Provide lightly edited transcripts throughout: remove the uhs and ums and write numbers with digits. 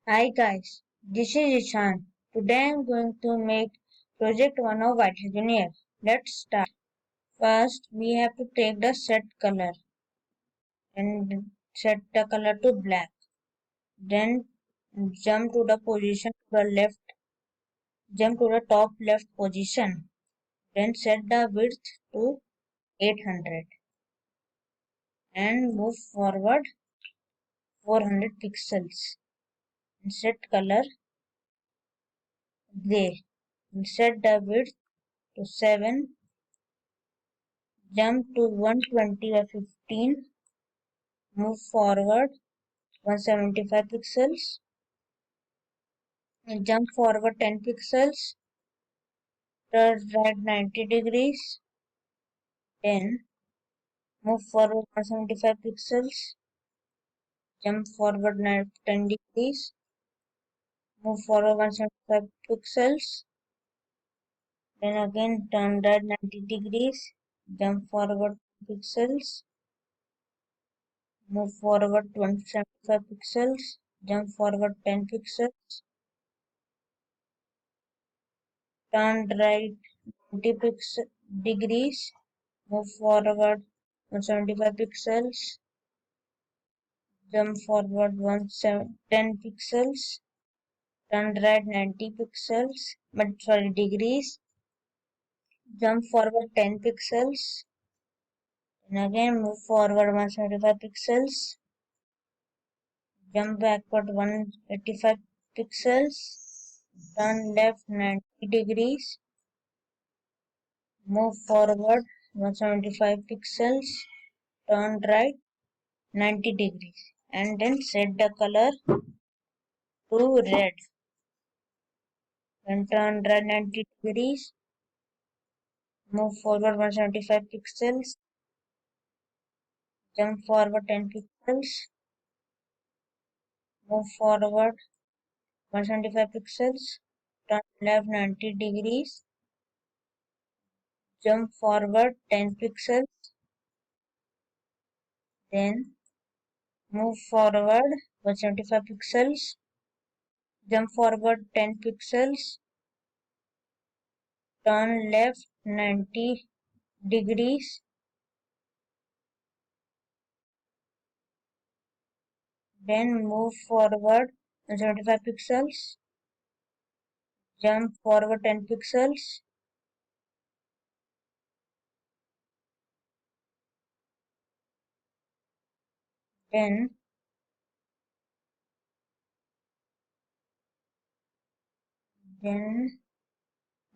Hi guys, this is Ishan. Today I am going to make project 1 of White Engineer. Let's start. First, we have to take the set color and set the color to black. Then jump to the position to the left, jump to the top left position. Then set the width to 800 and move forward 400 pixels. And set color gray. And set the width to 7. Jump to 120 by 15, move forward 175 pixels, and jump forward 10 pixels, turn right 90 degrees, then move forward 175 pixels, jump forward 10 degrees, move forward 175 pixels, then again turn right 90 degrees, jump forward pixels, move forward 275 pixels, jump forward 10 pixels, turn right 90 degrees, move forward 175 pixels, jump forward 10 pixels, turn right 90 pixels, but sorry degrees, jump forward 10 pixels, and again move forward 175 pixels, jump backward 185 pixels, turn left 90 degrees, move forward 175 pixels, turn right 90 degrees, and then set the color to red. Then turn right 90 degrees, move forward 175 pixels, jump forward 10 pixels, move forward 175 pixels, turn left 90 degrees, jump forward 10 pixels, then move forward 175 pixels, jump forward 10 pixels, turn left 90 degrees, then move forward 175 pixels, jump forward 10 pixels, then then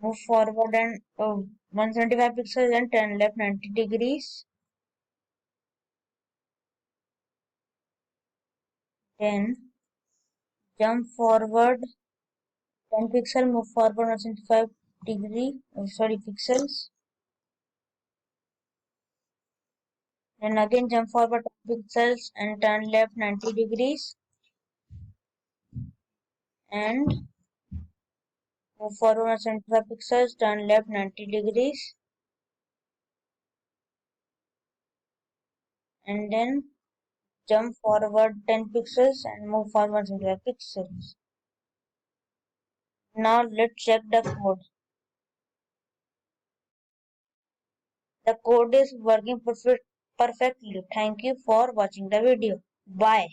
move forward and 175 pixels and turn left 90 degrees. Then jump forward 10 pixels, move forward 175 degree, pixels. Then again jump forward 10 pixels and turn left 90 degrees. And move forward 175 pixels, turn left 90 degrees. And then jump forward 10 pixels and move forward 175 pixels. Now let's check the code. The code is working perfectly. Thank you for watching the video. Bye.